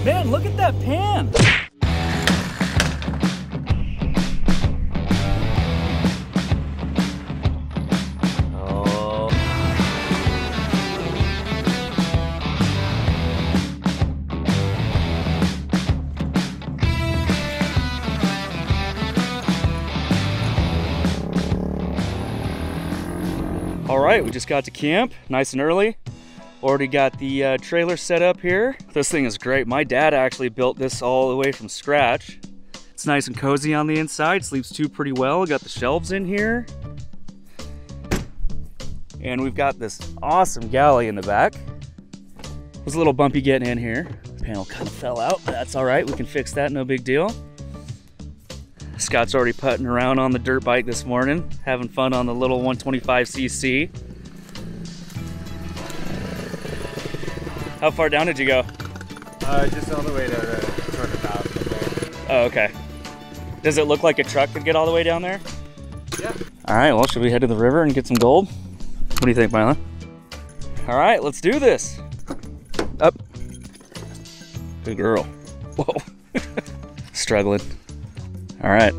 Man, look at that pan. All right, we just got to camp, nice and early. Already got the trailer set up here. This thing is great. My dad actually built this all the way from scratch. It's nice and cozy on the inside, sleeps two pretty well. Got the shelves in here. And we've got this awesome galley in the back. It was a little bumpy getting in here. The panel kind of fell out, but that's all right. We can fix that, no big deal. Scott's already putting around on the dirt bike this morning, having fun on the little 125cc. How far down did you go? Just all the way to the sort of mouth. Oh, okay. Does it look like a truck could get all the way down there? Yeah. All right, well, should we head to the river and get some gold? What do you think, Mila? All right, let's do this. Up. Good girl. Whoa. Struggling. All right.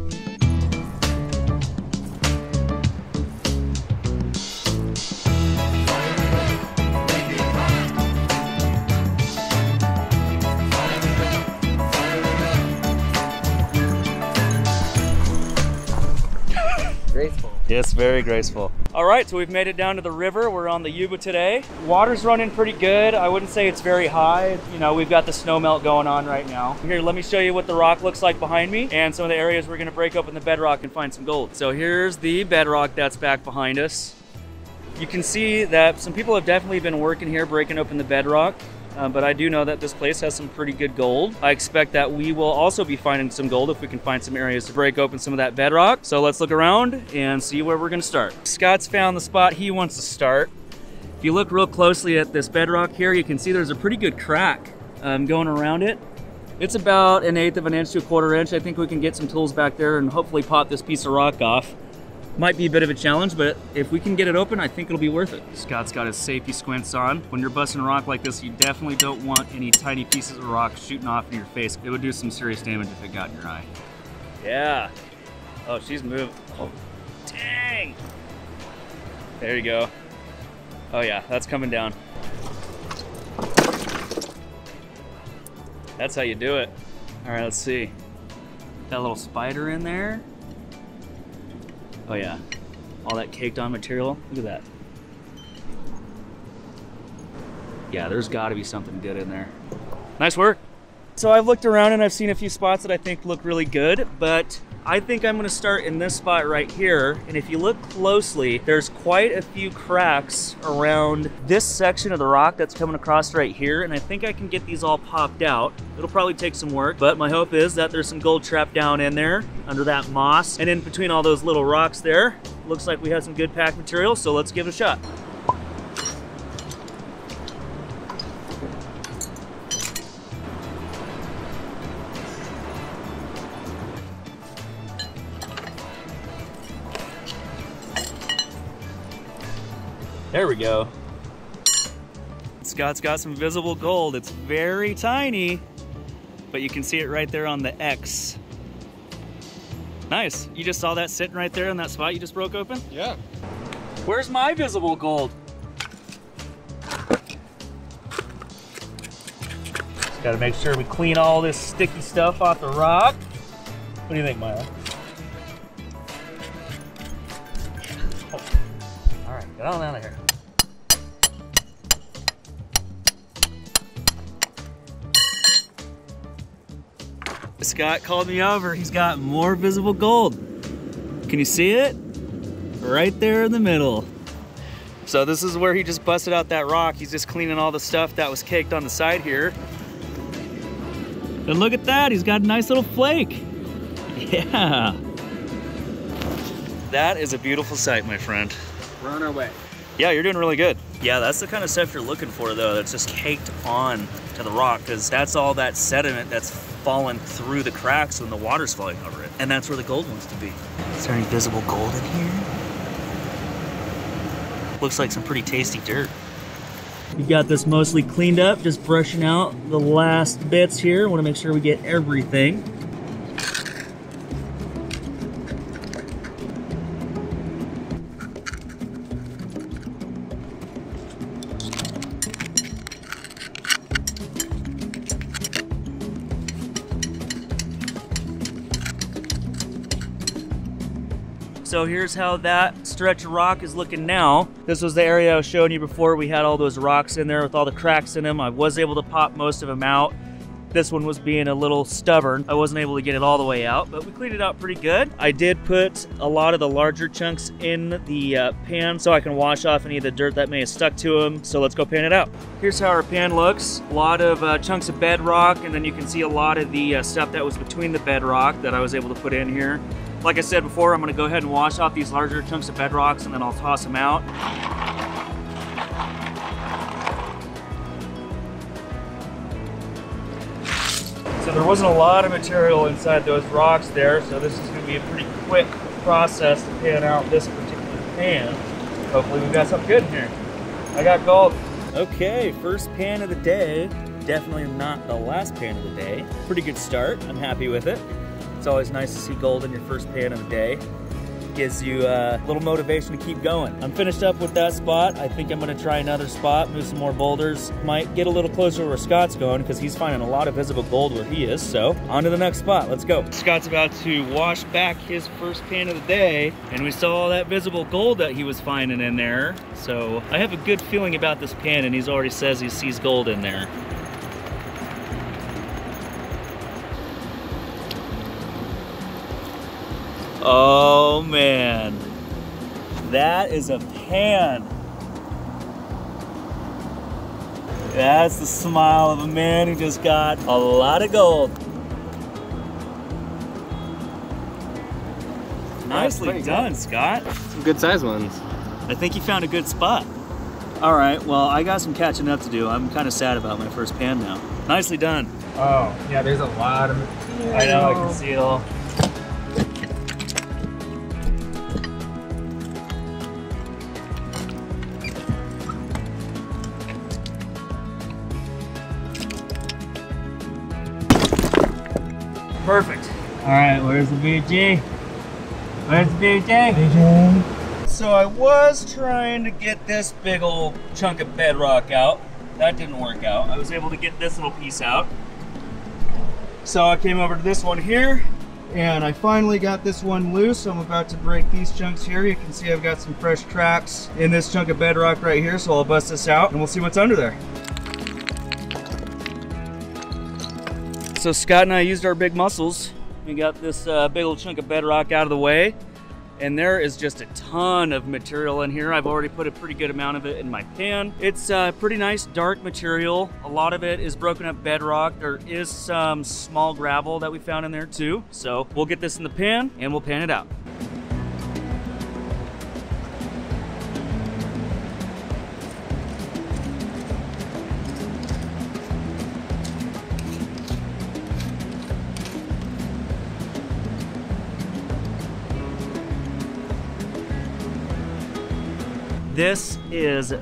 Graceful. Yes, very graceful. All right, so we've made it down to the river. We're on the Yuba today. Water's running pretty good. I wouldn't say it's very high. You know, we've got the snow melt going on right now. Here, let me show you what the rock looks like behind me and some of the areas we're gonna break open the bedrock and find some gold. So here's the bedrock that's back behind us. You can see that some people have definitely been working here breaking open the bedrock. But I do know that this place has some pretty good gold. I expect that we will also be finding some gold if we can find some areas to break open some of that bedrock. So let's look around and see where we're gonna start. Scott's found the spot he wants to start. If you look real closely at this bedrock here, you can see there's a pretty good crack going around it. It's about 1/8 of an inch to 1/4 inch. I think we can get some tools back there and hopefully pop this piece of rock off. Might be a bit of a challenge, but if we can get it open, I think it'll be worth it. Scott's got his safety squints on. When you're busting rock like this, you definitely don't want any tiny pieces of rock shooting off in your face. It would do some serious damage if it got in your eye. Yeah. Oh, she's moved. Oh, dang. There you go. Oh yeah, that's coming down. That's how you do it. All right, let's see. That little spider in there. Oh yeah, all that caked on material. Look at that. Yeah, there's gotta be something good in there. Nice work. So I've looked around and I've seen a few spots that I think look really good, but I think I'm gonna start in this spot right here. And if you look closely, there's quite a few cracks around this section of the rock that's coming across right here. And I think I can get these all popped out. It'll probably take some work, but my hope is that there's some gold trapped down in there under that moss. And in between all those little rocks there, looks like we have some good packed material. So let's give it a shot. There we go. Scott's got some visible gold. It's very tiny, but you can see it right there on the X. Nice. You just saw that sitting right there in that spot you just broke open? Yeah. Where's my visible gold? Just gotta make sure we clean all this sticky stuff off the rock. What do you think, Mila? Oh. All right, get on out of here. Scott called me over. He's got more visible gold. Can you see it? Right there in the middle. So this is where he just busted out that rock. He's just cleaning all the stuff that was caked on the side here. And look at that, he's got a nice little flake. Yeah. That is a beautiful sight, my friend. We're on our way. Yeah, you're doing really good. Yeah, that's the kind of stuff you're looking for though, that's just caked on to the rock, because that's all that sediment that's fallen through the cracks when the water's flowing over it. And that's where the gold wants to be. Is there any visible gold in here? Looks like some pretty tasty dirt. We got this mostly cleaned up, just brushing out the last bits here. Want to make sure we get everything. So here's how that stretch of rock is looking now. This was the area I was showing you before. We had all those rocks in there with all the cracks in them. I was able to pop most of them out. This one was being a little stubborn. I wasn't able to get it all the way out, but we cleaned it out pretty good. I did put a lot of the larger chunks in the pan so I can wash off any of the dirt that may have stuck to them. So let's go pan it out. Here's how our pan looks. A lot of chunks of bedrock, and then you can see a lot of the stuff that was between the bedrock that I was able to put in here. Like I said before, I'm gonna go ahead and wash off these larger chunks of bedrocks and then I'll toss them out. So there wasn't a lot of material inside those rocks there, so this is gonna be a pretty quick process to pan out this particular pan. Hopefully we've got something good in here. I got gold. Okay, first pan of the day. Definitely not the last pan of the day. Pretty good start, I'm happy with it. It's always nice to see gold in your first pan of the day. Gives you a little motivation to keep going. I'm finished up with that spot. I think I'm gonna try another spot, move some more boulders. Might get a little closer to where Scott's going because he's finding a lot of visible gold where he is. So on to the next spot, let's go. Scott's about to wash back his first pan of the day, and we saw all that visible gold that he was finding in there. So I have a good feeling about this pan, and he's already says he sees gold in there. Oh man, that is a pan. That's the smile of a man who just got a lot of gold. Nicely done, Scott. Some good sized ones. I think you found a good spot. All right, well, I got some catching up to do. I'm kind of sad about my first pan now. Nicely done. Oh, yeah, there's a lot of material. I know, I can see it all. Perfect. All right, where's the BG? Where's the BG? BG. So I was trying to get this big old chunk of bedrock out. That didn't work out. I was able to get this little piece out. So I came over to this one here, and I finally got this one loose. So I'm about to break these chunks here. You can see I've got some fresh cracks in this chunk of bedrock right here. So I'll bust this out and we'll see what's under there. So Scott and I used our big muscles. We got this big old chunk of bedrock out of the way, and there is just a ton of material in here. I've already put a pretty good amount of it in my pan. It's pretty nice dark material. A lot of it is broken up bedrock. There is some small gravel that we found in there too. So we'll get this in the pan and we'll pan it out. This is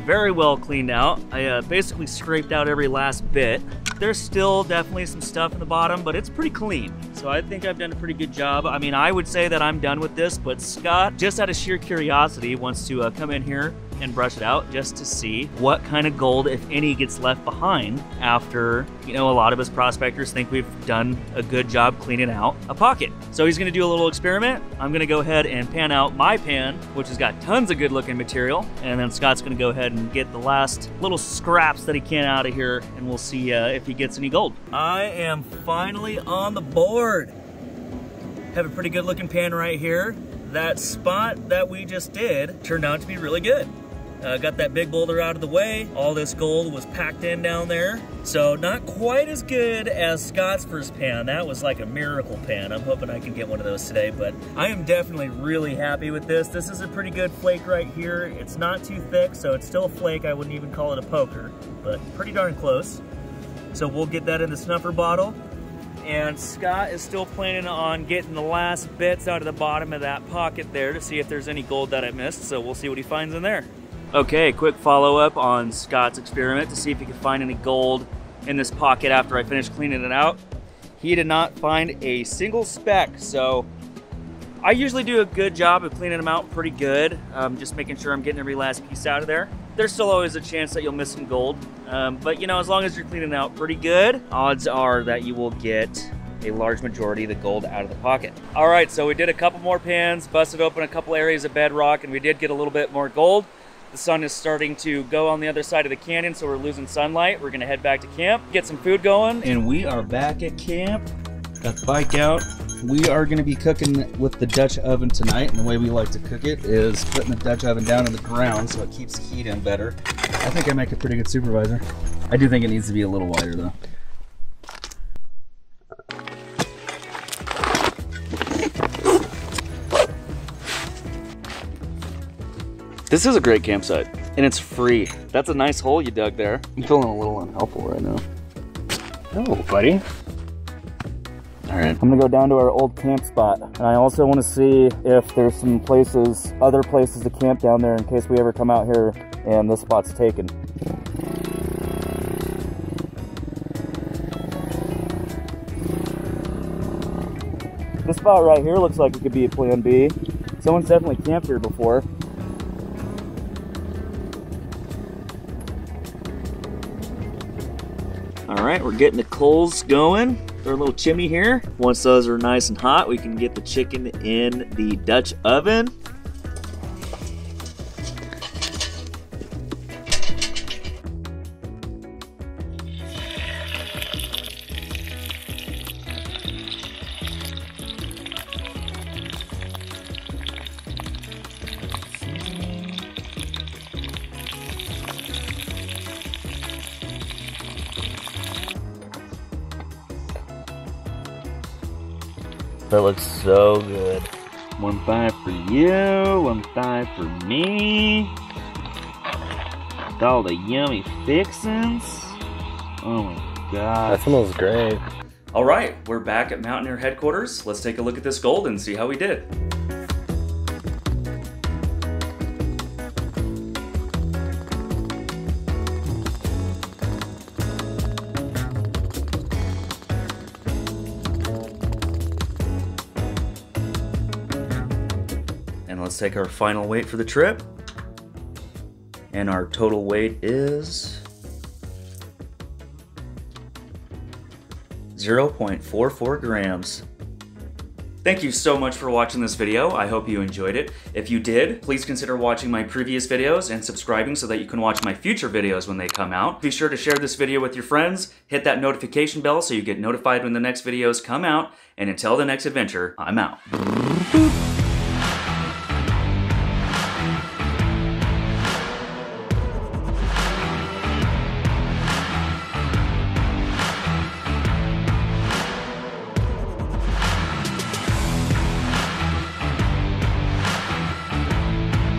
very well cleaned out. I basically scraped out every last bit. There's still definitely some stuff in the bottom, but it's pretty clean. So I think I've done a pretty good job. I mean, I would say that I'm done with this, but Scott, just out of sheer curiosity, wants to come in here and brush it out just to see what kind of gold, if any, gets left behind after, you know, a lot of us prospectors think we've done a good job cleaning out a pocket. So he's gonna do a little experiment. I'm gonna go ahead and pan out my pan, which has got tons of good looking material. And then Scott's gonna go ahead and get the last little scraps that he can out of here, and we'll see if he gets any gold. I am finally on the board. Have a pretty good looking pan right here. That spot that we just did turned out to be really good. Got that big boulder out of the way. All this gold was packed in down there. So not quite as good as Scott's first pan. That was like a miracle pan. I'm hoping I can get one of those today, but I am definitely really happy with this. This is a pretty good flake right here. It's not too thick, so it's still a flake. I wouldn't even call it a poker, but pretty darn close. So we'll get that in the snuffer bottle. And Scott is still planning on getting the last bits out of the bottom of that pocket there to see if there's any gold that I missed. So we'll see what he finds in there. Okay, quick follow-up on Scott's experiment to see if he could find any gold in this pocket after I finished cleaning it out. He did not find a single speck, so I usually do a good job of cleaning them out pretty good, just making sure I'm getting every last piece out of there. There's still always a chance that you'll miss some gold, but you know, as long as you're cleaning it out pretty good, odds are that you will get a large majority of the gold out of the pocket. All right, so we did a couple more pans, busted open a couple areas of bedrock, and we did get a little bit more gold. The sun is starting to go on the other side of the canyon, so we're losing sunlight. We're gonna head back to camp, get some food going. And we are back at camp. Got the bike out. We are gonna be cooking with the Dutch oven tonight. And the way we like to cook it is putting the Dutch oven down in the ground so it keeps the heat in better. I think I make a pretty good supervisor. I do think it needs to be a little wider though. This is a great campsite, and it's free. That's a nice hole you dug there. I'm feeling a little unhelpful right now. Oh, buddy. All right, I'm gonna go down to our old camp spot. And I also wanna see if there's some places, other places to camp down there in case we ever come out here and this spot's taken. This spot right here looks like it could be a plan B. Someone's definitely camped here before. All right, we're getting the coals going. They're a little chimney here. Once those are nice and hot, we can get the chicken in the Dutch oven. That looks so good. 1-5 for you, 1-5 for me. With all the yummy fixins. Oh my God. That smells great. All right, we're back at Mountaineer headquarters. Let's take a look at this gold and see how we did. Let's take our final weight for the trip. And our total weight is 0.44 grams. Thank you so much for watching this video. I hope you enjoyed it. If you did, please consider watching my previous videos and subscribing so that you can watch my future videos when they come out. Be sure to share this video with your friends, hit that notification bell so you get notified when the next videos come out, and until the next adventure, I'm out.